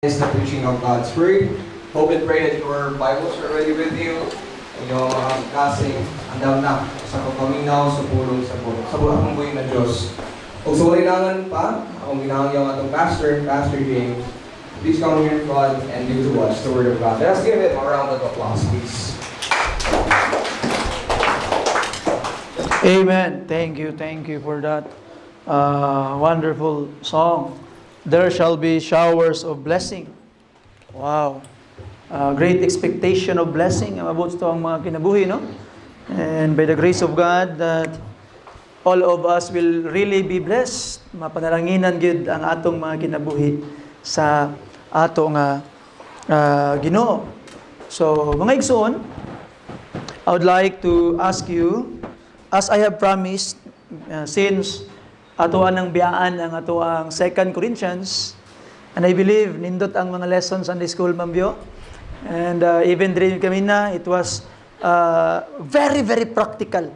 Is the preaching of God's Word. Hope and pray that your Bibles are already with you. Inyong kasing andam na sa pagpaminaw sa pulong sa pulong. Sa buong buhay na Diyos. Kung sa walinangan pa, akong ginahang yung atong Pastor James. Please come here in front and give to us the Word of God. Let us give him a round of applause, please. Amen. Thank you for that wonderful song. There shall be showers of blessing. Wow. Great expectation of blessing. About ito ang mga kinabuhi, no? And by the grace of God, that all of us will really be blessed. Mapanalanginan gid ang atong mga kinabuhi sa atong Ginoo. So, mga igsoon, I would like to ask you, as I have promised, since atoan ang biyaan ang atoang 2 Corinthians, and I believe nindot ang mga lessons Sunday school, Ma'am Bio, and even during kami na, it was very practical.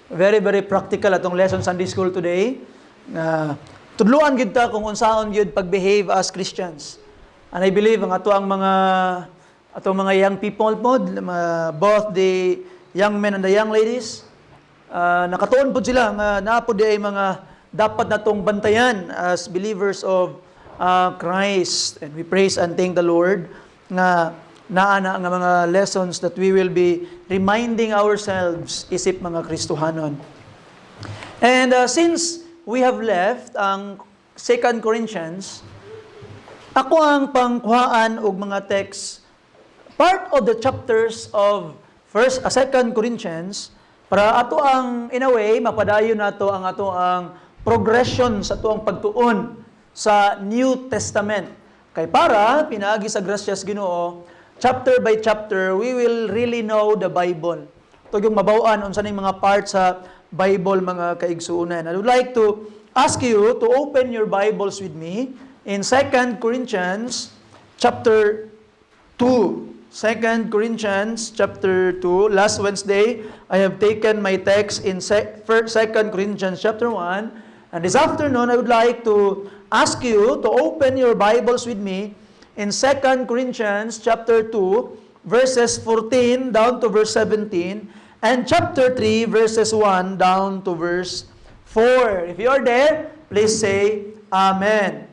Very practical atong lesson Sunday school today. Tudluan gid ta kung unsaon gyud pag-behave as Christians. And I believe ang atoang mga young people pod, both the young men and the young ladies, nakatuon po sila nga naapod ay mga dapat natong bantayan as believers of Christ. And we praise and thank the Lord nga naana nga mga lessons that we will be reminding ourselves isip mga Kristohanon. And since we have left ang 2 Corinthians, ako ang pangkuhaan og mga text, part of the chapters of 2 Corinthians, para ato ang, in a way, mapadayon nato ang ato ang progression sa tuang pagtuon sa New Testament. Kay para, pinaagi sa grasyas Ginoo, chapter by chapter, we will really know the Bible. Ito yung mabawaan, unsa ning mga parts sa Bible, mga kaigsuunan. I would like to ask you to open your Bibles with me in 2 Corinthians chapter 2. 2 Corinthians chapter 2. Last Wednesday, I have taken my text in 2 Corinthians chapter 1. And this afternoon, I would like to ask you to open your Bibles with me in 2 Corinthians chapter 2, verses 14 down to verse 17, and chapter 3, verses 1 down to verse 4. If you are there, please say, Amen.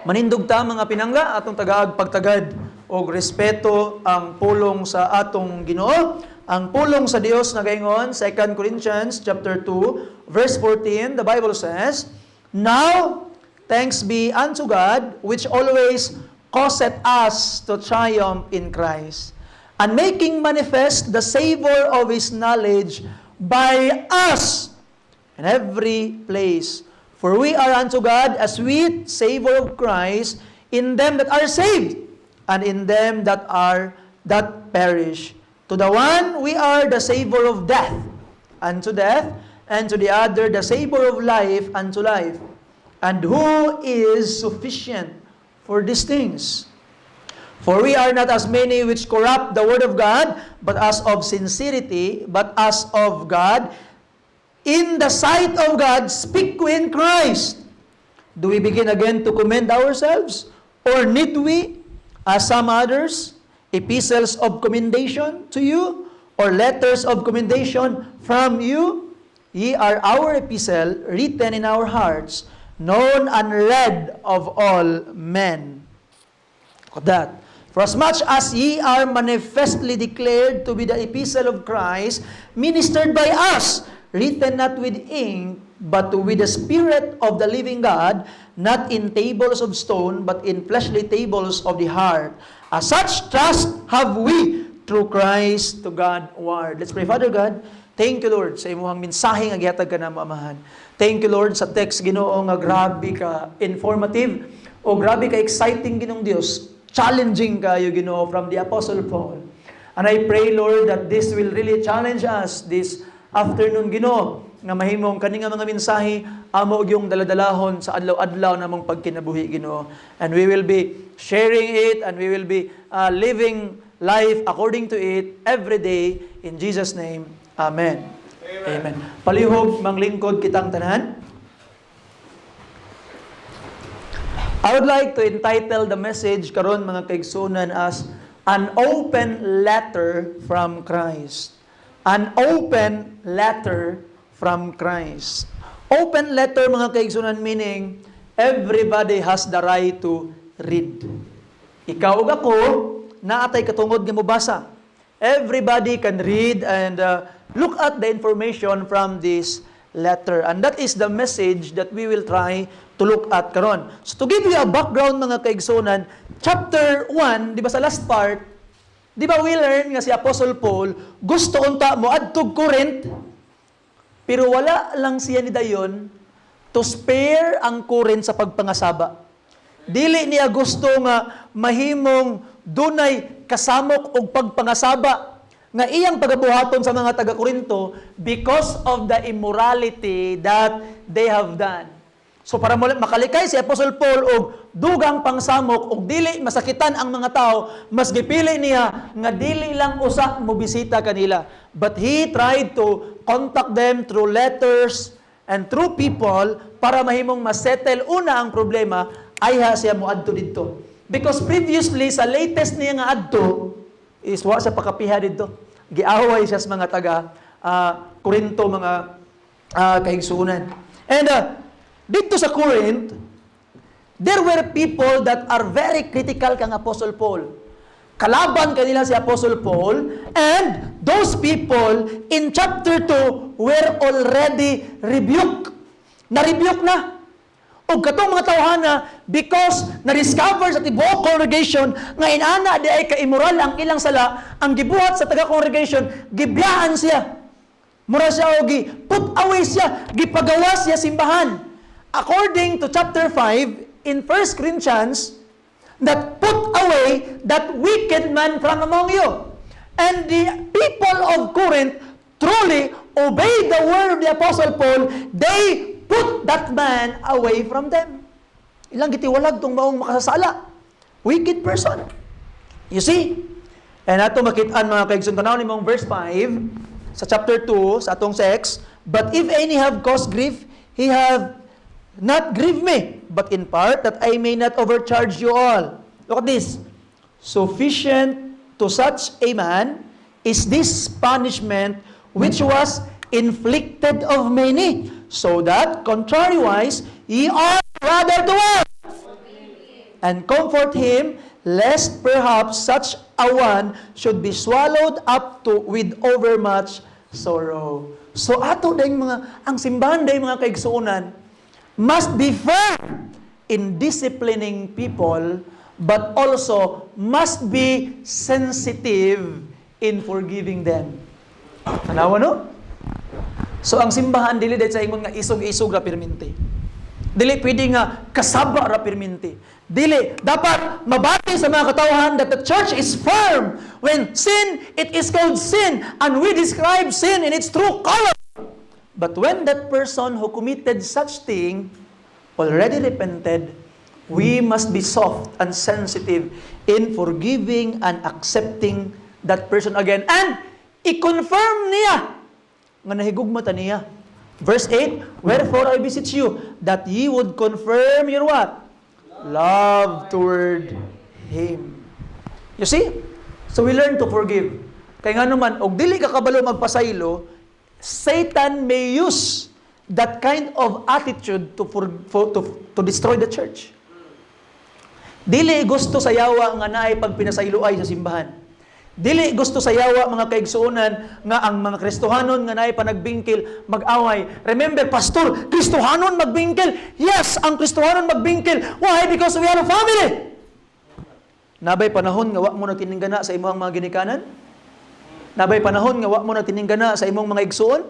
Manindog ta mga pinangga, atong tagaag pagtagad o respeto ang pulong sa atong Ginoo. Ang pulong sa Dios na gaingon, 2 Corinthians chapter 2, verse 14, the Bible says, Now, thanks be unto God, which always causeth us to triumph in Christ, and making manifest the savor of His knowledge by us in every place. For we are unto God a sweet savor of Christ in them that are saved, and in them that perish. To the one we are the savor of death unto death, and to the other the savor of life unto life. And who is sufficient for these things? For we are not as many which corrupt the word of God, but as of sincerity, but as of God, in the sight of God, speak we in Christ. Do we begin again to commend ourselves? Or need we, as some others, epistles of commendation to you, or letters of commendation from you? Ye are our epistle, written in our hearts, known and read of all men. That, for as much as ye are manifestly declared to be the epistle of Christ, ministered by us, written not with ink, but with the Spirit of the living God, not in tables of stone, but in fleshly tables of the heart. As such trust have we through Christ to God ward. Let's pray. Father God, thank you Lord sa imuhang mensahe nga gihatag ka na maamahan. Thank you Lord sa text Ginoo nga grabe ka informative o grabe ka exciting Ginoong Dios. Challenging kayo Ginoo from the Apostle Paul. And I pray Lord that this will really challenge us this afternoon Ginoo nga mahimong kani nga mga mensahe amo yung daladalahon sa adlaw-adlaw namong pagkinabuhi Ginoo. And we will be sharing it, and we will be living life according to it every day in Jesus name. Amen. Amen. Palihog manglingkod kitang tanan. I would like to entitle the message karon mga kaigsunan as An Open Letter from Christ. An Open Letter from Christ. Open letter mga kaigsunan meaning everybody has the right to read. Ikaw ug ako naatay katungod nga mobasa. Everybody can read and look at the information from this letter. And that is the message that we will try to look at karon. So to give you a background mga kaigsunan, chapter 1, di ba sa last part, di ba we learn nga si Apostle Paul gusto unta mo adtog Corinth, pero wala lang siya ni dayon to spare ang Corinth sa pagpangasaba. Dili niya gusto nga mahimong dunay kasamok og pagpangasaba nga iyang pagabuhaton sa mga taga-Korinto because of the immorality that they have done. So para makalikay si Apostle Paul og dugang pangsamok og dili masakitan ang mga tao, mas gipili niya nga dili lang usa mo bisita kanila. But he tried to contact them through letters and through people para mahimong masettle una ang problema ay siya moadto didto. Because previously sa latest niya nga adto is wa sa pakapiha didto. Giaway siya sa mga taga Korinto mga kaigsunan. And dito sa Corinth, there were people that are very critical kang Apostle Paul. Kalaban kanila si Apostle Paul, and those people in chapter 2 were already rebuked. Na-rebuke na. O katong mga tawhana, because na-discover sa tibuok congregation nga inana di ay ka-immoral ang ilang sala, ang gibuhat sa taga-congregation, gibiyaan siya. Mura siya o put away siya, gipagawas siya simbahan. According to chapter 5 in 1 Corinthians, that put away that wicked man from among you. And the people of Corinth truly obeyed the word of the Apostle Paul. They put that man away from them. Ilang gitiwalag tong maong makasasala. Wicked person. You see? And ato makitaan mga kaigsoon, tanaw ni mong verse 5 sa chapter 2 sa atong sex, but if any have caused grief, he have not grieved me, but in part that I may not overcharge you all. Look at this. Sufficient to such a man is this punishment which was inflicted of many, so that contrariwise ye are rather to what? And comfort him, lest perhaps such a one should be swallowed up to with overmuch sorrow. So ato dayong ang simbahan dayong mga kaigsuonan must be firm in disciplining people, but also must be sensitive in forgiving them. Tanawa no? So ang simbahan dili dahil sa ingon nga isog-isog ra pirminti. Dili pwede nga kasaba ra pirminti. Dili dapat mabati sa mga katawhan that the church is firm. When sin, it is called sin, and we describe sin in its true color. But when that person who committed such thing already repented, we must be soft and sensitive in forgiving and accepting that person again. And i-confirm niya nga nahigugma ta niya. Verse 8, wherefore I beseech you that ye would confirm your what? Love toward Him. You see? So we learn to forgive. Kaya nga naman, og dili ka kabalo magpasaylo, Satan may use that kind of attitude to destroy the church. Dili gusto sa yawa nga naay pagpinasayloay sa simbahan. Dili gusto sa yawa mga kaigsuonan nga ang mga Kristohanon nga naay panagbingkil mag-away. Remember, pastor, Kristohanon magbingkil? Yes, ang Kristohanon magbingkil. Why? Because we are a family. Nabay panahon nga wa mo nagtininggana sa imong mga ginikanan? Nabay panahon nga wa mo nagtininggana sa imong mga igsuon?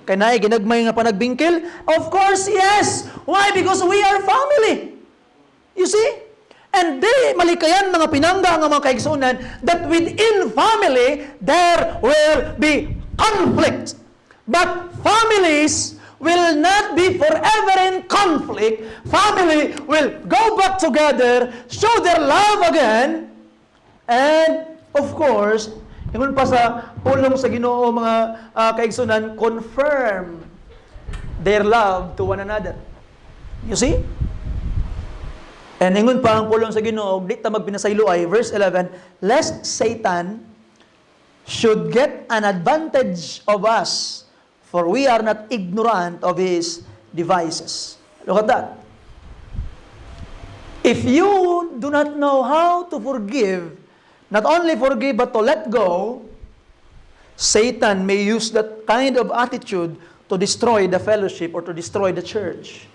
Kay naay ginagmay nga panagbingkil? Of course, yes. Why? Because we are family. You see? And di malikayan mga pinangga nga mga kaigsunan that within family there will be conflict. But families will not be forever in conflict. Family will go back together, show their love again, and of course, ingon pa sa pulong sa Ginoo mga kaigsunan, confirm their love to one another. You see? And ingon pa ang pulong sa Ginoo, di ta magpinasaylo ay, verse 11, lest Satan should get an advantage of us, for we are not ignorant of his devices. Look at that. If you do not know how to forgive, not only forgive but to let go, Satan may use that kind of attitude to destroy the fellowship or to destroy the church.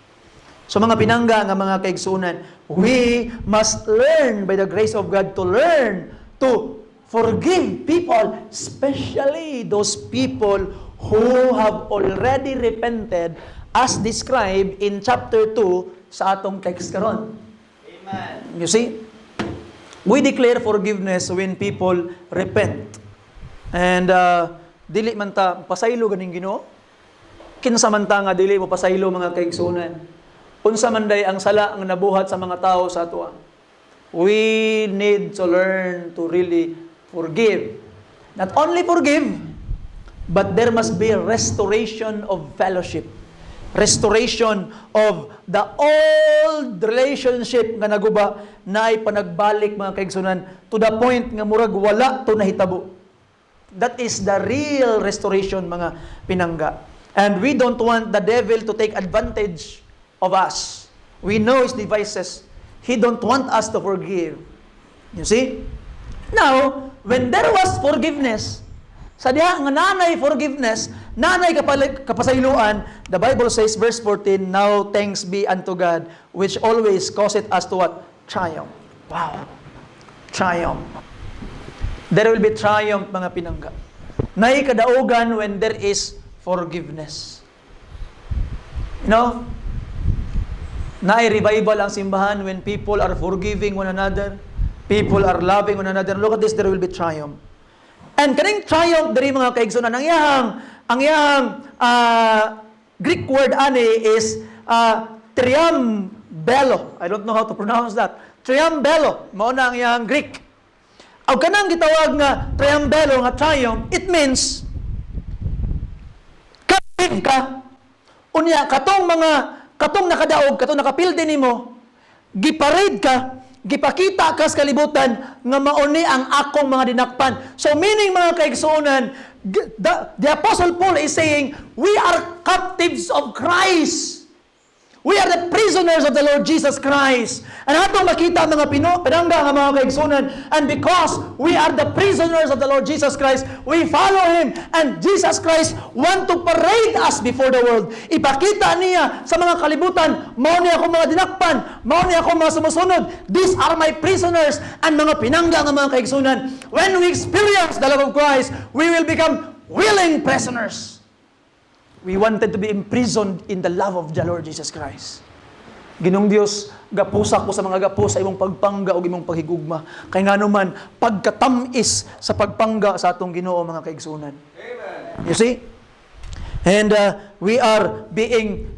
So mga pinangga nga mga kaigsunan, we must learn by the grace of God to learn to forgive people, especially those people who have already repented as described in chapter 2 sa atong text karon. Amen. You see? We declare forgiveness when people repent. And dili man ta pasaylo ganing Ginoo. Kinsa man ta nga dili mo pasaylo mga kaigsunan. Unsa man day ang sala ang nabuhat sa mga tao sa atoa. We need to learn to really forgive. Not only forgive, but there must be a restoration of fellowship. Restoration of the old relationship nga naguba na ay panagbalik mga kaigsunan to the point nga murag wala to nahitabo. That is the real restoration mga pinangga. And we don't want the devil to take advantage of us. We know his devices. He don't want us to forgive. You see? Now, when there was forgiveness, sa diha nga nanay forgiveness, nanay kapasayloan, the Bible says, verse 14, now thanks be unto God, which always causeth us to what? Triumph. Wow. Triumph. There will be triumph, mga pinangga. Nay kadaugan when there is forgiveness. You know, revival ang simbahan when people are forgiving one another, people are loving one another. Look at this, there will be triumph. And kaning triumph diri mga kaigsunan, ang iyang Greek word ani is triambelo. I don't know how to pronounce that. Triambelo, mao na ang iyang Greek. Ang kanang gitawag nga triambelo nga triumph, it means ka unya katong nakadaog, katong nakapilde nimo, giparade ka, gipakita ka sa kalibutan nga mauni ang akong mga dinakpan. So meaning mga kaigsuonan, the Apostle Paul is saying, we are captives of Christ. We are the prisoners of the Lord Jesus Christ. And atong makita mga pinangga nga mga kaigsunan, and because we are the prisoners of the Lord Jesus Christ, we follow Him. And Jesus Christ want to parade us before the world. Ipakita niya sa mga kalibutan, mao ni ako mga dinakpan, mao ni ako mga sumusunod. These are my prisoners. And mga pinangga nga mga kaigsunan, when we experience the love of Christ, we will become willing prisoners. We wanted to be imprisoned in the love of the Lord Jesus Christ. Ginong Dios, gapusa ko sa mga gapo sa imong pagpangga o imong paghigugma. Kay nga naman, pagkatamis sa pagpangga sa atong Ginoo mga kaigsunan. Amen. You see? And we are being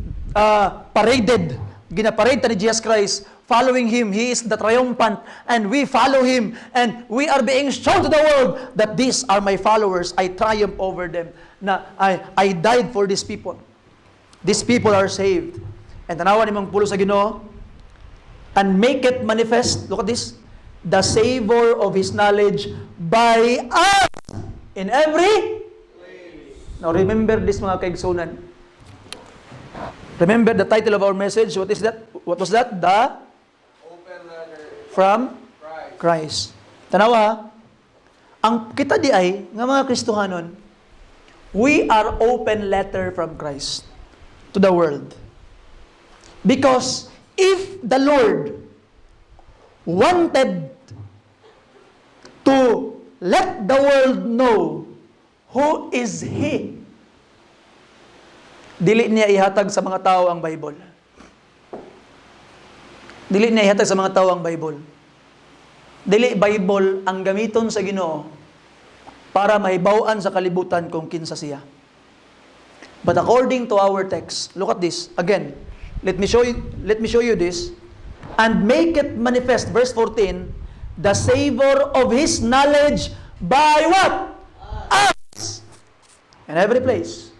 paraded. Ginaparade ta ni Jesus Christ. Following Him, He is the triumphant. And we follow Him. And we are being shown to the world that these are my followers. I triumph over them. Na I died for these people. These people are saved. And tanawan nimong pulo sa Ginoo, and make it manifest, look at this, the savor of His knowledge by us in every place. Now remember this mga kaigsunan. Remember the title of our message. What is that? What was that? The open letter from Christ. Tanawa, ang kita di ay nga mga Kristohanon, we are open letter from Christ to the world. Because if the Lord wanted to let the world know who is He, dili niya ihatag sa mga tao ang Bible. Dili niya ihatag sa mga tao ang Bible. Dili Bible ang gamiton sa Ginoo para mahibaw-an sa kalibutan kung kinsa siya. But according to our text, look at this. Again, let me show you this. And make it manifest, verse 14, the savor of His knowledge by what? Us. In every place.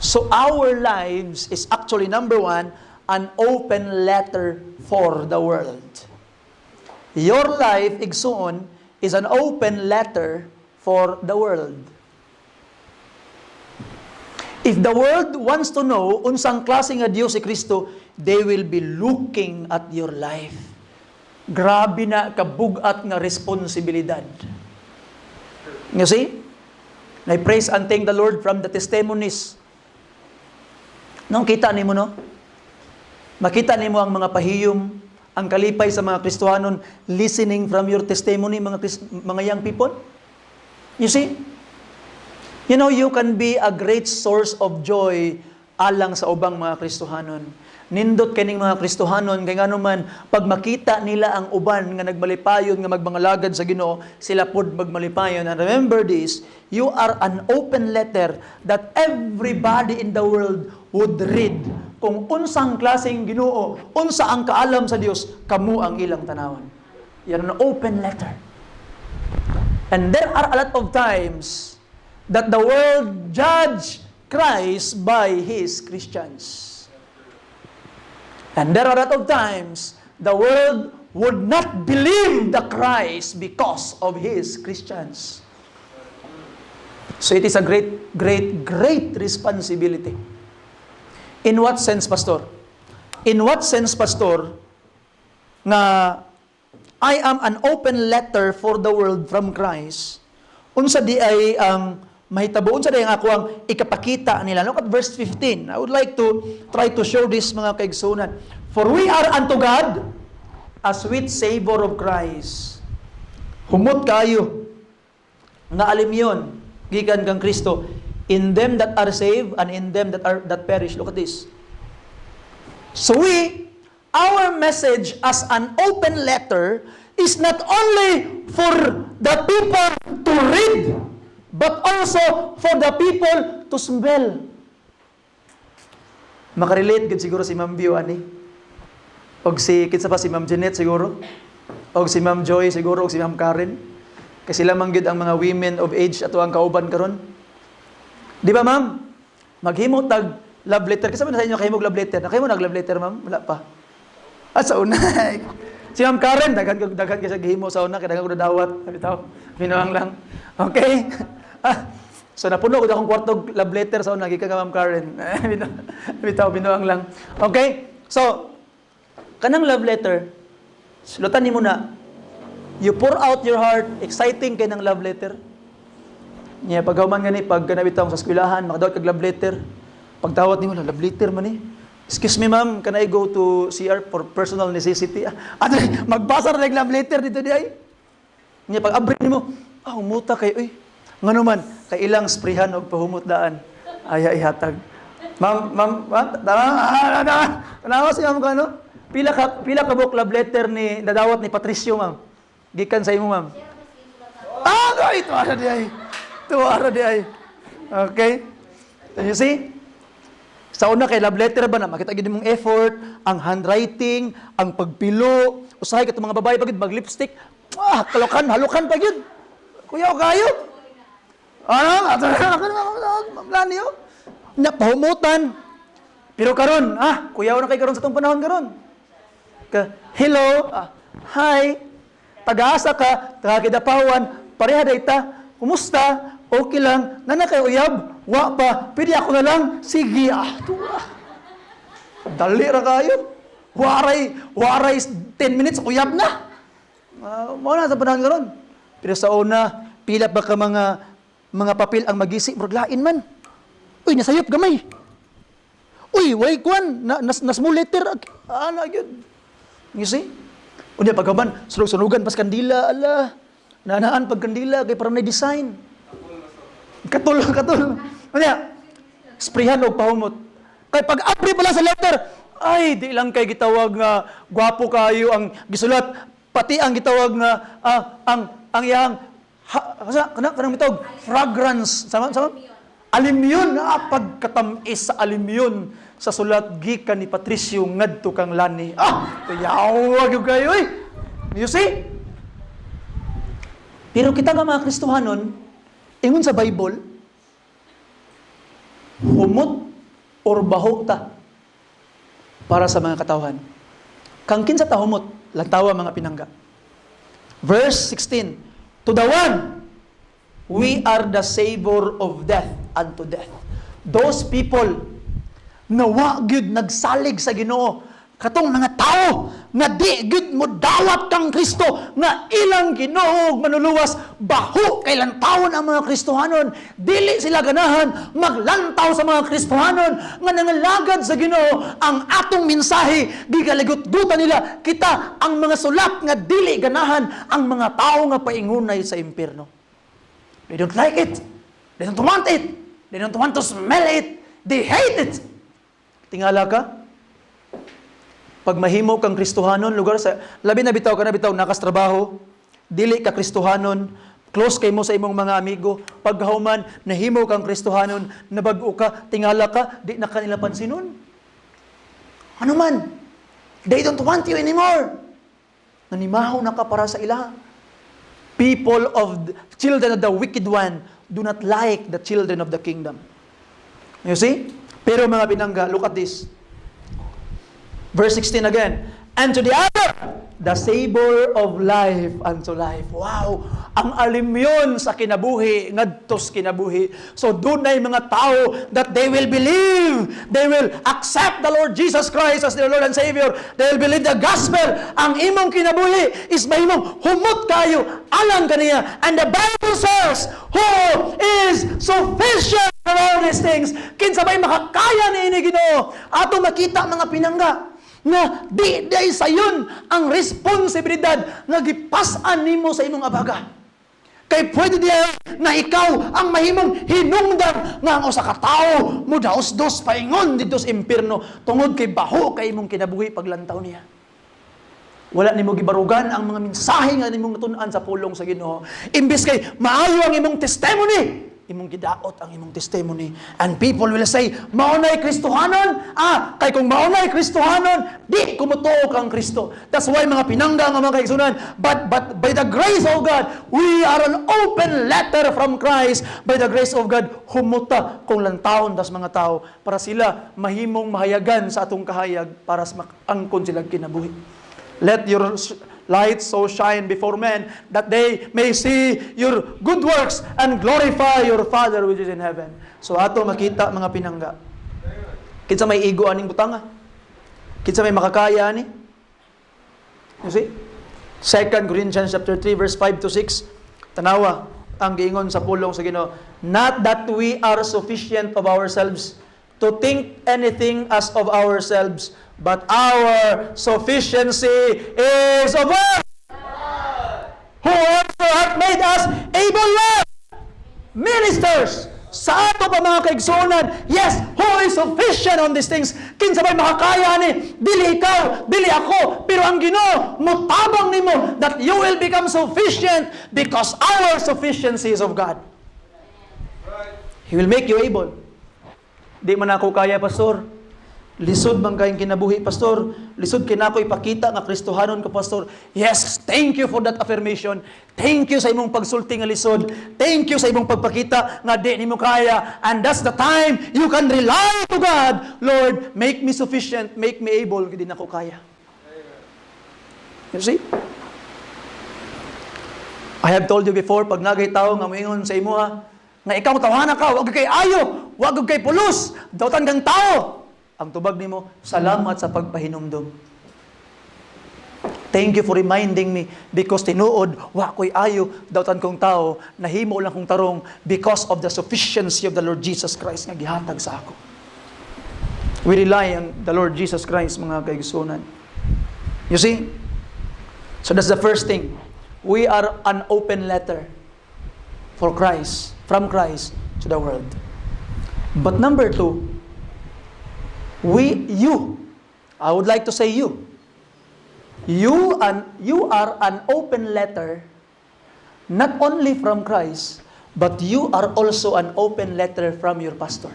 So our lives is actually, number one, an open letter for the world. Your life, igsoon, is an open letter for the world. If the world wants to know unsang klase nga Dios si Kristo, they will be looking at your life. Grabe na kabugat nga responsibilidad. You see? I praise and thank the Lord from the testimonies. Nung kita nimo, no? Makita nimo ang mga pahiyom, ang kalipay sa mga Kristohanon, listening from your testimony, mga young people. You see? You know, you can be a great source of joy alang sa ubang mga Kristohanon. Nindot kaning mga Kristohanon, kay ngano man, pag makita nila ang uban nga nagmalipayon, nga magmangalagad sa Ginoo, sila pod magmalipayon. And remember this, you are an open letter that everybody in the world would read. Kung unsang klaseng Ginoo, unsa ang kaalam sa Dios, kamo ang ilang tanawan. Yan an open letter. And there are a lot of times that the world judge Christ by his Christians. And there are a lot of times the world would not believe the Christ because of his Christians. So it is a great, great, great responsibility. In what sense, Pastor? In what sense, Pastor, nga I am an open letter for the world from Christ? Unsa di ay ang mahitabo, unsa di ang ako ang ikapakita nila. Look at verse 15. I would like to try to show this, mga kaigsunan. For we are unto God a sweet savor of Christ. Humot kayo nga alimyon gikan kang Kristo in them that are saved and in them that perish. Look at this. So our message as an open letter is not only for the people to read, but also for the people to smell. Makarelate gud siguro si Ma'am Bio ani. Og si kinsa pa si Ma'am Jeanette siguro. Og si Ma'am Joy siguro og si Ma'am Karen. Kasi sila man gud ang mga women of age ato ang kauban karon. Di ba, Ma'am? Maghimo tag love letter. Kasi man sa inyo kahimog love letter. Nakahimo nag love letter, Ma'am? Wala pa. Sa una. Si Ma'am Karen daghan ka sa gihimo sa una kay daghan ko na dawat. Bitaw. Binuang lang. Okay? So napuno ko akong kwartog love letter sa una gikan ka Ma'am Karen. Bitaw binuang lang. Okay? So kanang love letter, sulutan nimo na. You pour out your heart, exciting kay ng love letter. Nya paghuman gani pag kanabitaw sa eskwelahan, makadawat kag love letter. Pagtawat nimo love letter man eh. Excuse me ma'am, can I go to CR for personal necessity? Magbasa ra ng love letter dito di ay. Nya pag abri nimo, umuta kay oy. Ngano man kay ilang sprihan og pahumot daan. Aya ihatag. Ma'am, tanawa si ma'am kano? Pila ka book love letter ni dadawat ni Patricio ma'am. Gikan sa imo ma'am. Ito ara di ay. Tuwara di ay. Okay? You see? Sa una kay love letter ba na makita gid mong effort, ang handwriting, ang pagpilo, usahay kat mga babae pagid mag-lipstick. Halukan pa gyud. Kuya kayo. Plano yo. Napahumutan. Pero karon, kuya na kay karon sa tong panahon karon. Hello, hi. Pag-asa ka, taga-Kidapawan, pareha dayta. Kumusta? Okay lang. Nana kay uyab? Wa pa. Pwede ako na lang? Sige. Dali ra kayo. Waray 10 minutes, uyab na. Muna sa panahon karon. Pero sa una, pila ba ka mga papel ang magisi? Lain man. Uy, nasayop gamay. Uy, way kwan. Nasmall letter. Yun. You see? Unya pagkaman, sunog-sunugan pas kandila, ala. Nanaan pag kandila, kay parang na-design. Katul. Unya, sprihan o pahumot. Kay pag-apri pala sa letter, ay, di lang kay gitawag nga, gwapo kayo ang gisulat, pati ang gitawag nga, ang iyang, kanang mitawag, fragrance, sama? Alimyon, pagkatamis sa alimyon, sa sulat gikan ni Patricio ngadto kang lani. Kayawag yung kayo eh. You see? Pero kita nga mga Kristohanon, ingon sa Bible, humot or baho ta. para sa mga katawhan. Kang kinsa tahumot, lantawa mga pinangga. Verse 16, to the one, we are the savor of death unto death. Those people na wa gyud nagsalig sa Ginoo, katong mga tao nga di gyud mo dawat kang Kristo, nga ilang Ginoo manuluwas, baho kay lantawon ang mga Kristohanon, dili sila ganahan maglantaw sa mga Kristohanon nga nangalagad sa Ginoo. Ang atong mensahe gigaligot-gutan nila kita ang mga sulat nga dili ganahan ang mga tao nga paingunay sa impierno. They don't like it. They don't want it. They don't want to smell it. They hate it. Tingala ka, pag mahimo kang Kristohanon, lugar sa labi na bitaw nakastrabaho, dili ka Kristohanon, close kay mo sa imong mga amigo, paghuman nahimo kang Kristohanon, nabag-o ka, tingala ka, di na kanila pansinon. Ano man? They don't want you anymore. Nanimahaw na ka para sa ila. People of the children of the wicked one do not like the children of the kingdom. You see? Pero mga pinangga, look at this. Verse 16 again. And to the other, the savor of life unto life. Wow! Ang alimyon sa kinabuhi, ngadtos kinabuhi. So dunay mga tao that they will believe. They will accept the Lord Jesus Christ as their Lord and Savior. They will believe the gospel. Ang imong kinabuhi is mahimong humot kayo. Alam kaniya. And the Bible says, who is sufficient for all these things. Kinsa ba'y makakaya ni Ginoo? Ato makita mga pinangga na di sayon ang responsibilidad nga gipas-an nimo sa imong abaga. Kay pwede diya na ikaw ang mahimong hinungdan nga ang usa ka tawo mo daos-dos paingon dito sa impierno tungod kay baho kay imong kinabuhi paglantaw niya. Wala nimo gibarugan ang mga mensahe nga nimong natun-an sa pulong sa Ginoo. Imbes kay maayo ang imong testimony, imong gidaot ang imong testimony. And people will say, maunay Kristohanon? Kay kung maunay Kristohanon, di kumutuo kang Kristo. That's why mga pinangga nga mga kaigsunan, but by the grace of God, we are an open letter from Christ. By the grace of God, humuta kung lantawon das mga tao para sila mahimong mahayagan sa atong kahayag para sa angkon sila kinabuhi. Let your light so shine before men that they may see your good works and glorify your Father which is in heaven. So ato makita mga pinangga. Kinsa may igo aning butanga? Kinsa may makakaya ani? You see? 2 Corinthians chapter 3 verse 5 to 6. Tanawa ang giingon sa pulong sa Ginoo, not that we are sufficient of ourselves to think anything as of ourselves, but our sufficiency is of God, who also hath made us able ministers sa ato pa mga kaigsunan. Yes, who is sufficient on these things. Kinsa ba'y makakaya ni? Dili ikaw, dili ako, pero ang Ginoo mutabang nimo that you will become sufficient because our sufficiency is of God. He will make you able. Di man ako kaya, pastor. Lisod bang kayong kinabuhi, pastor? Lisod kinako ipakita nga Kristohanon ka, pastor. Yes, thank you for that affirmation. Thank you sa imong pagsulti nga lisod. Thank you sa imong pagpakita nga di nimo kaya. And that's the time you can rely to God. Lord, make me sufficient, make me able, di na ko kaya. You see? I have told you before, pag nagay tao nga moingon sa imuha, nga ikaw tawana ka, wag kay ayo, wag kay pulos, dawtan kang tao. Ang tubag nimo, salamat sa pagpahinumdum. Thank you for reminding me because tinuod, wa ko'y ayo, dawtan kong tao, nahimo lang kong tarong because of the sufficiency of the Lord Jesus Christ nga gihatag sa ako. We rely on the Lord Jesus Christ, mga kaigsunan. You see? So that's the first thing. We are an open letter for Christ, from Christ to the world. But number two, I would like to say you are an open letter, not only from Christ, but you are also an open letter from your pastor.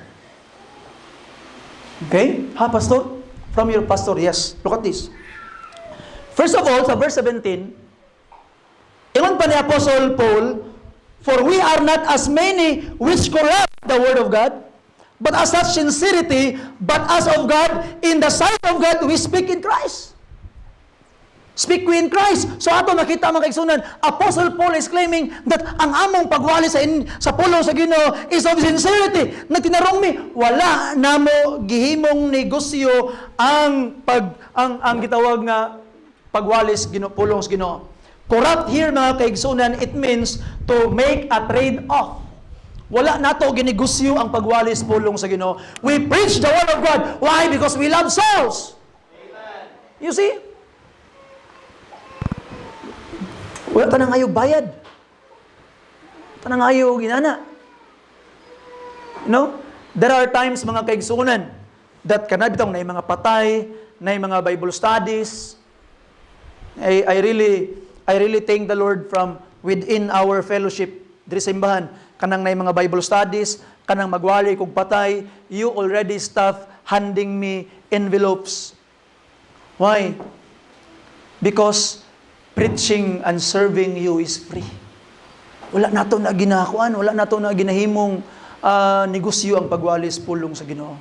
Okay? Pastor? From your pastor, yes. Look at this. First of all, sa verse 17, iwan pa ni Apostle Paul, for we are not as many which corrupt the word of God, but as such sincerity, but as of God, in the sight of God, we speak in Christ. Speak we in Christ. So ato nakita mga kaigsunan, Apostle Paul is claiming that ang among pagwali sa pulong sa Ginoo is of sincerity. Nagtinarong mi, wala namo gihimong negosyo ang gitawag nga pagwalis pulong sa Ginoo. Corrupt here mga kaigsunan, it means to make a trade-off. Wala nato ginegosyo ang pagwalis pulong sa Ginoo. We preach the word of God. Why? Because we love souls. Amen. You see? Wala tanang ayaw bayad. Tanang ayaw ginana. You know? There are times mga kaigsunan that kanabitong na mga patay, na mga Bible studies. I really thank the Lord from within our fellowship diri sa simbahan. Kanang na mga Bible studies, kanang magwali kog patay, you already start handing me envelopes. Why? Because preaching and serving you is free. Wala nato na ginakuan, wala nato na ginahimong negosyo ang pagwalis pulong sa Ginoo.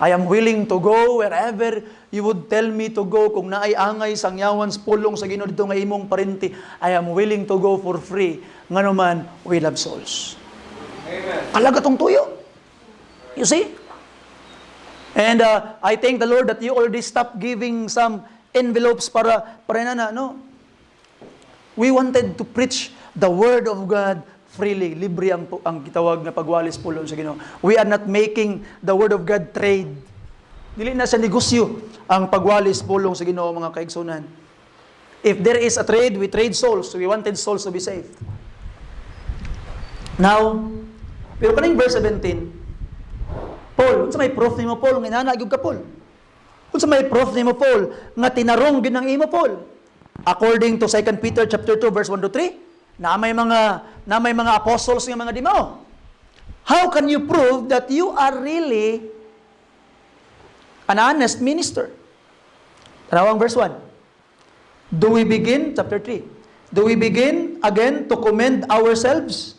I am willing to go wherever you would tell me to go. Kung naay angay sangyawan sa pulong sa Ginoo dito nga imong parenti, I am willing to go for free. Nga naman, we love souls. Amen. Kalaga tong tuyo. You see? And I thank the Lord that you already stopped giving some envelopes para na, no? We wanted to preach the Word of God freely. Libre ang gitawag na pagwalis pulong sa Ginoo. We are not making the Word of God trade. Dili na sa negosyo ang pagwalis pulong sa Ginoo mga kaigsunan. If there is a trade, we trade souls. So we wanted souls to be saved. Now, pero kaning verse 17, Paul, unsa may proof nimo Paul nga inana gyud ka Paul? Unsa may proof nimo Paul nga tinarong gyud ang imo Paul? According to 2 Peter chapter 2 verse 1 to 3, na may mga apostles nga mga dimao. How can you prove that you are really an honest minister? Tanawang verse 1. Do we begin chapter 3? Do we begin again to commend ourselves?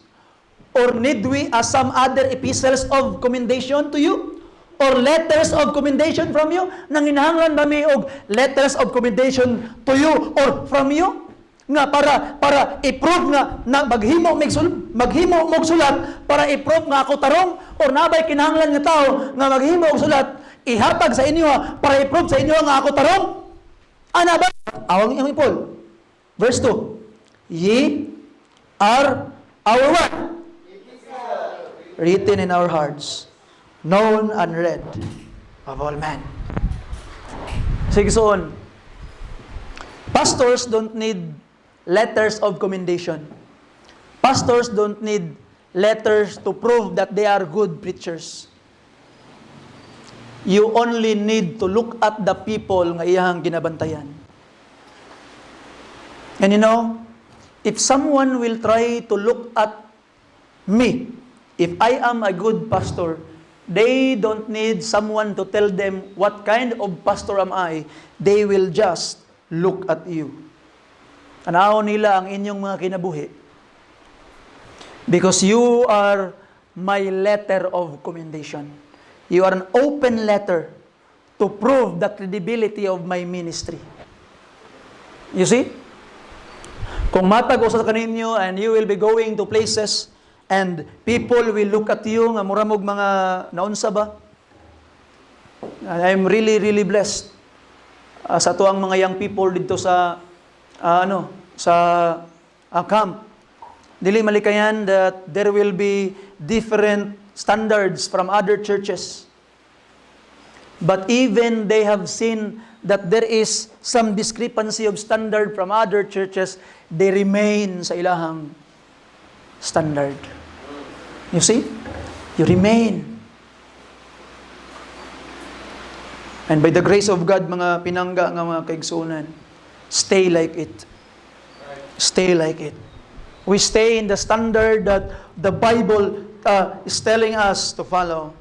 Or need we as some other epistles of commendation to you? Or letters of commendation from you? Nanginahanglan ba mi og letters of commendation to you or from you? Nga para i-prove nga na maghimo og sulat para i-prove nga ako tarong or nabay kinahanglan nga tao nga maghimo og sulat ihatag sa inyo para i-prove sa inyo nga ako tarong? Ana ba? Awang iyang Paul. Verse 2. Ye are our what? Written in our hearts, known and read of all men. Sige soon. Pastors don't need letters of commendation. Pastors don't need letters to prove that they are good preachers. You only need to look at the people nga iyang ginabantayan. And you know, if someone will try to look at me, if I am a good pastor, they don't need someone to tell them what kind of pastor am I. They will just look at you. Tanaw nila ang inyong mga kinabuhi. Because you are my letter of commendation. You are an open letter to prove the credibility of my ministry. You see? Kung matag usa kaninyo and you will be going to places and people will look at you nga muramog mga naunsa ba? I'm really blessed sa tuang mga young people dito sa camp. Dili malikayan that there will be different standards from other churches. But even they have seen that there is some discrepancy of standard from other churches, they remain sa ilahang standard. You see? You remain. And by the grace of God, mga pinangga nga mga kaigsunan, stay like it. Stay like it. We stay in the standard that the Bible is telling us to follow.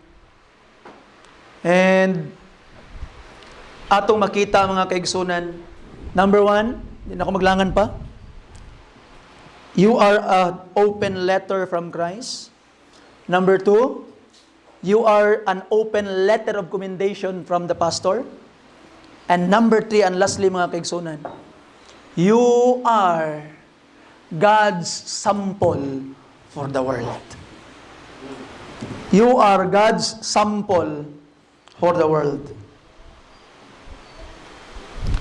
And atong makita mga kaigsunan, number 1, hindi na ako maglangan pa. You are an open letter from Christ. Number 2, you are an open letter of commendation from the pastor. And number 3, and lastly mga kaigsunan, you are God's sample for the world. You are God's sample for the world.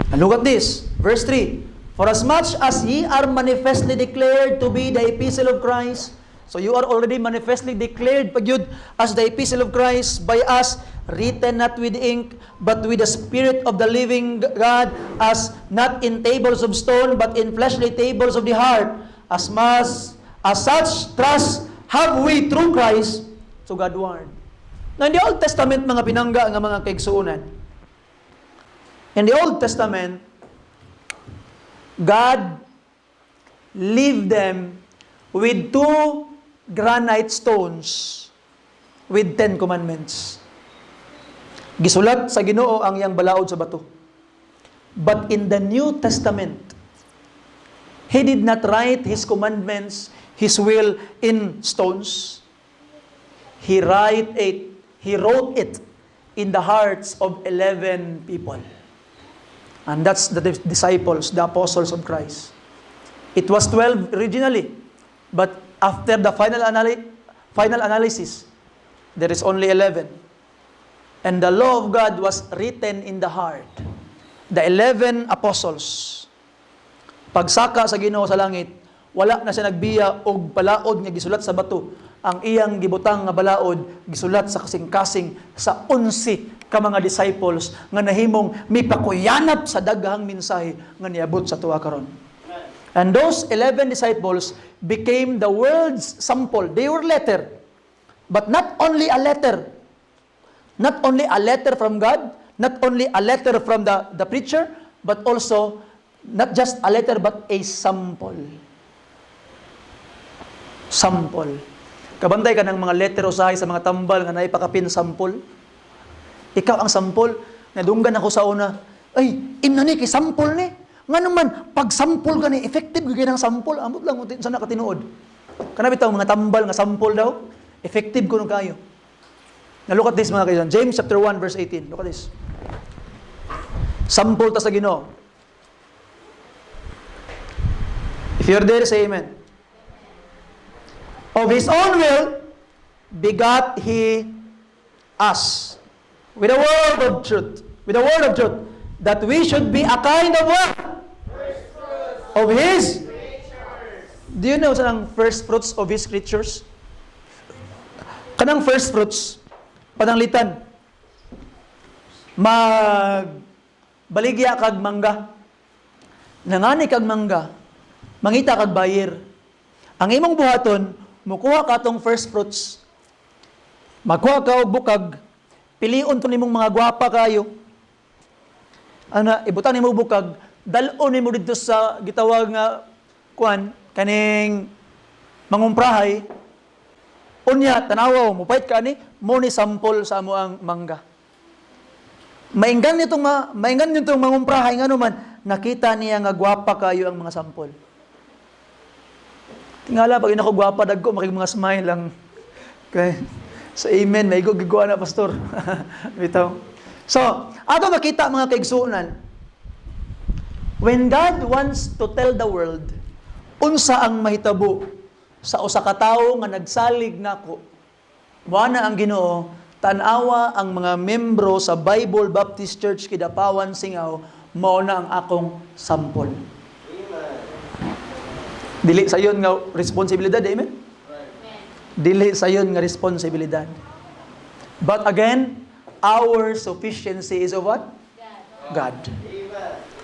And look at this, verse 3. For as much as ye are manifestly declared to be the epistle of Christ, so you are already manifestly declared pagyud as the epistle of Christ by us, written not with ink, but with the Spirit of the living God, as not in tables of stone, but in fleshly tables of the heart. As such trust have we through Christ to God word. Now in the Old Testament, mga pinangga nga mga kaigsuunan, in the Old Testament, God leave them with 2 granite stones with 10 commandments. Gisulat sa Ginoo ang iyang balaod sa bato. But in the New Testament, He did not write His commandments, His will in stones. He wrote it in the hearts of 11 people. And that's the disciples, the apostles of Christ. It was 12 originally, but after the final analysis, there is only 11. And the law of God was written in the heart. The 11 apostles. Pagsaka sa Ginoo sa langit, wala na siya nagbiya og balaod nga gisulat sa bato. Ang iyang gibutang nga balaod gisulat sa kasing-kasing sa 11 ka mga disciples nga nahimong mipakuyanap sa daghang mensahe nga niabot sa tuwa karon. And those 11 disciples became the world's sample. They were letter. But not only a letter. Not only a letter from God, not only a letter from the preacher, but also not just a letter but a sample. Sample. Kabantay ka ng mga letter usahay sa mga tambal nga naipakapin sample. Ikaw ang sample. Nadunggan ako sa una. Ay, imna ni kay sample ni. Nga naman, pag sample ka ni, effective ka ng sample. Amot lang sa nakatinuod. Kanabitaw mga tambal nga sample daw. Effective ko nung kayo. Now look at this mga kaibigan. James chapter 1 verse 18. Look at this. Sample ta sa Ginoo. If you're there, say amen. Of His own will, begot He us with a word of truth. With a word of truth. That we should be a kind of what? Of His. Do you know sa first fruits of His creatures? Kanang first fruits, pananglitan, baligya kag mangga, nangani kag mangga, mangita kag bayir. Ang imong buhaton, mukuha ka tong first fruits, magkuha ka og bukag, piliun to nimong mga gwapa kayo, ana, ibutan nimo bukag, dalon nimo dito sa gitawag nga, kaning mangumprahay, unya, tanawaw, mupait ka ni, mo ni sample sa amo ang mangga. Mainggan nitong mangumprahay nga naman, nakita niya nga gwapa kayo ang mga sample. Tingala, pag inako gwapa, dagko, makig mga smile lang. Okay. So, amen, may gugigwa na, pastor. Bitaw. So, ato makita mga kaigsuunan, when God wants to tell the world, unsa ang mahitabo sa usa ka tawo nga nagsalig nako, buana ang Ginoo, tan-awa ang mga membro sa Bible Baptist Church Kidapawan Singaw, mao na ang akong sample. Dili sayon nga responsibilidad, amen? Dili sayon nga responsibilidad. But again, our sufficiency is of what? God.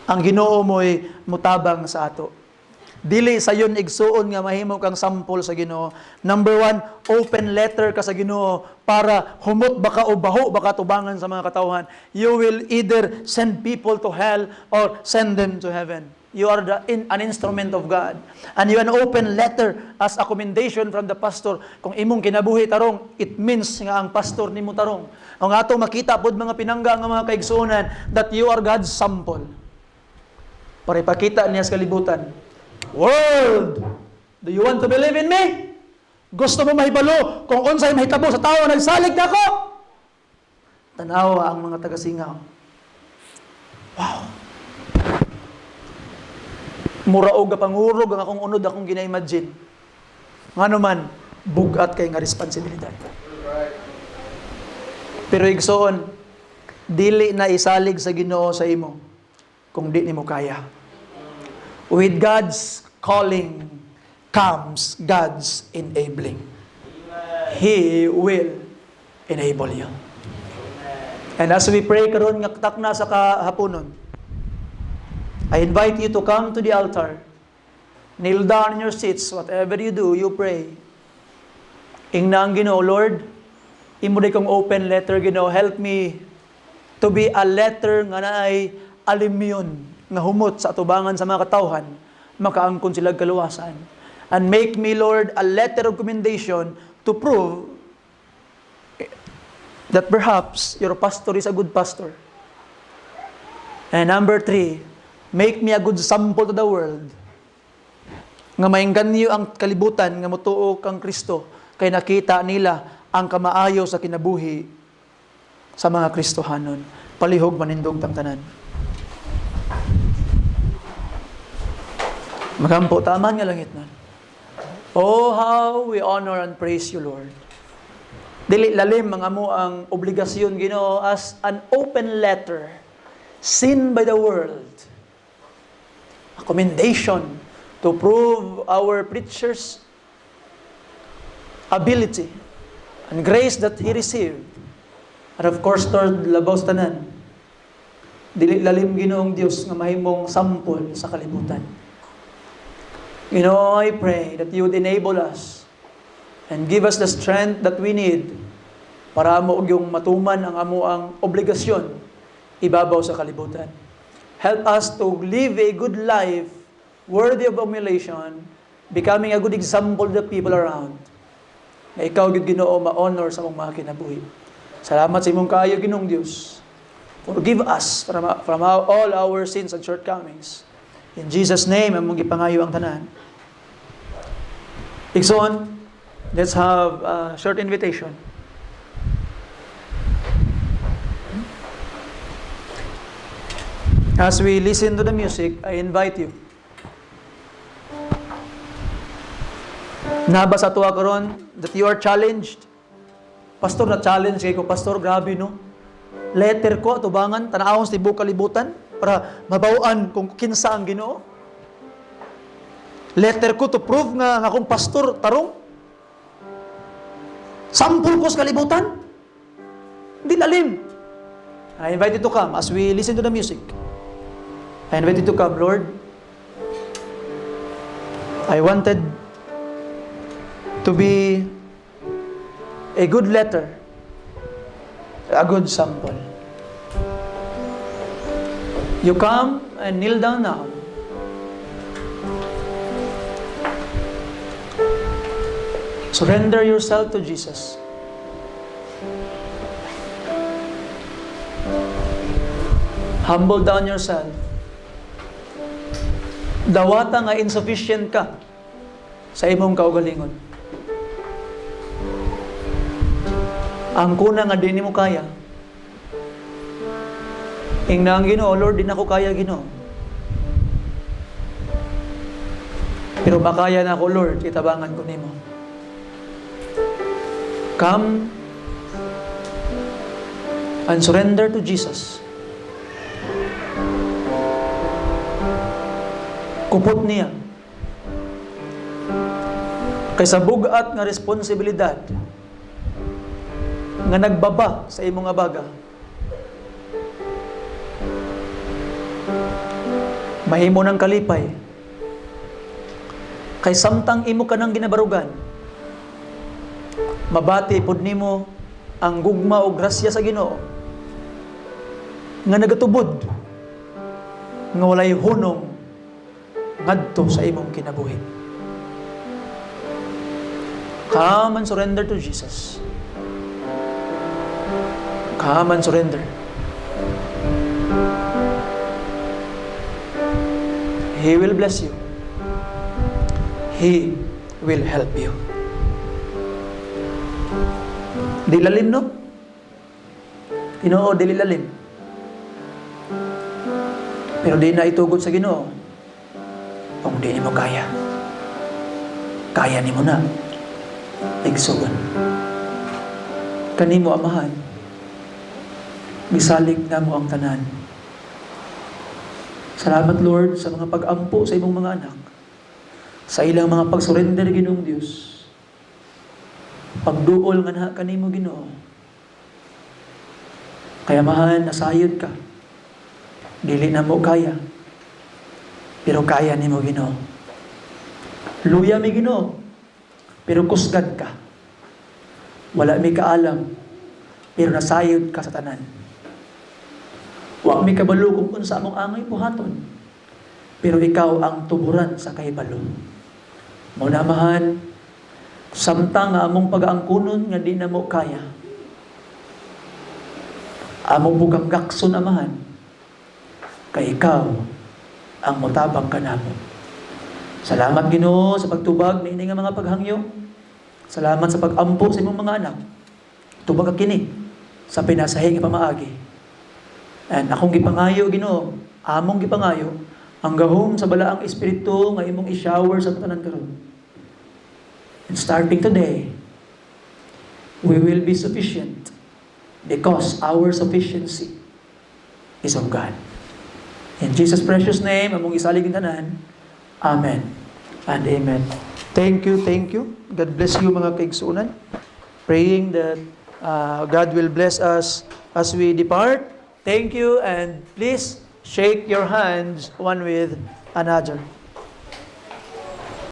Ang Ginoo mo'y mutabang sa ato. Dili sayon igsuon nga mahimo kang sample sa Ginoo. Number 1, open letter ka sa Ginoo para humot baka o baho baka tubangan sa mga katawhan. You will either send people to hell or send them to heaven. You are an instrument of God. And you an open letter as a commendation from the pastor. Kung imong kinabuhi tarong, it means nga ang pastor nimo tarong. Ang ato makita pod mga pinangga nga mga kaigsuonan that you are God's sample. Para ipakita niya sa kalibutan. World, do you want to believe in me? Gusto mo mahibalo kung unsay mahitabo sa tao nagsalig nako? Tanawa ang mga taga-Singaw. Wow. Muraog ka pangurog ang akong unod akong gina-imagine. Ngano man, bugat kay nga responsibilidad. Pero igsoon, dili na isalig sa Ginoo sa imo kung di nimo kaya. With God's calling comes God's enabling. He will enable you. And as we pray karon nga takna sa kahaponon, I invite you to come to the altar. Kneel down in your seats. Whatever you do, you pray. Ingna ang Ginoo, Lord, imo day kong open letter, Ginoo, help me to be a letter nga naay alimyon nga humot sa atubangan sa mga katawhan, makaangkon sila kaluwasan. And make me, Lord, a letter of commendation to prove that perhaps your pastor is a good pastor. And number 3, make me a good sample to the world. Nga maingganyo ang kalibutan nga motuo kang Kristo kay nakita nila ang kamaayo sa kinabuhi sa mga Kristohanon. Palihog manindog tang tanan. Magampo taman nga langit man. Oh, how we honor and praise you, Lord. Dili lalim ang amo ang obligasyon, Ginoo, as an open letter seen by the world. A commendation to prove our preacher's ability and grace that he received. And of course, Lord, labaw sa tanan, dili lalim Ginoong Dios nga mahimong sampol sa kalibutan. Ginoo, I pray that you would enable us and give us the strength that we need para amo yung matuman ang amo ang obligasyon ibabaw sa kalibutan. Help us to live a good life worthy of emulation, becoming a good example to the people around. Na ikaw, Ginoo, ma-honor sa mong mga kinabuhi. Salamat sa imong kaayo, Ginoong Dios. Forgive us from all our sins and shortcomings. In Jesus' name, among ipangayo ang tanan. Igsoon, let's have a short invitation. As we listen to the music, I invite you. Nabasa tuwa karon that you are challenged. Pastor, na-challenge kay ko. Pastor, grabe no. Letter ko, tubangan, tanawang sa tibuok kalibutan para mabawaan kung kinsa ang Ginoo. Letter ko to prove nga akong pastor tarong. Sampul ko sa kalibutan. Hindi lalim. I invite you to come as we listen to the music. I invite you to come, Lord. I wanted to be a good letter, a good sample. You come and kneel down now. Surrender yourself to Jesus. Humble down yourself. Dawata nga insufficient ka sa imong kaugalingon. Ang kuna nga di mo kaya. Ingna ang Ginoo, Lord, di na ko kaya, Ginoo. Pero makaya na ako, Lord, itabangan ko nimo. Come and surrender to Jesus. Kupot niya. Kaysa bugat nga responsibilidad nga nagbaba sa imong abaga. Mahimo ng kalipay. Kay samtang imo ka nang ginabarugan, mabati pod nimo ang gugma o grasya sa Ginoo nga nagatubod nga walay hunong ngadto sa imong kinabuhi. Come and surrender to Jesus. Come and surrender. He will bless you. He will help you. Di lalim, no? Ginoo, dili lalim. Pero di na itugod sa Ginoo. Kung di mo kaya. Kaya ni mo na. Igsugon. Kanimo amahan. Gisalig na mo ang tanan. Salamat Lord sa mga pag-ampo sa imong mga anak. Sa ilang mga pag-surrender Ginoong Dios. Pagduol nga na kanimo Ginoo. Kaya mahan, nasayod ka. Dili na mo kaya. Pero kaya nimo Ginoo. Luya mi Ginoo. Pero kusgad ka. Wala mi kaalam. Pero nasayod ka sa tanan. Wa mi kabalo kung unsa among angay buhaton. Pero ikaw ang tuburan sa kahibalo. Mao na mahan, samtang nga among pag-aangkunon nga di na mo kaya. Among bukang gakson amahan. Kay ikaw ang motabang kanamo. Salamat Ginoo sa pagtubag niini nga mga paghangyo. Salamat sa pag-ampo sa imong mga anak. Tubag ka kini sa pinasahi nga pamaagi. And akong gipangayo Ginoo, among gipangayo ang gahom sa balaang espiritu nga imong i-shower sa tanan karon. And starting today, we will be sufficient because our sufficiency is of God. In Jesus' precious name, among isalig ang tanan. Amen and amen. Thank you, thank you. God bless you mga kaigsunan. Praying that God will bless us as we depart. Thank you, and please shake your hands one with another.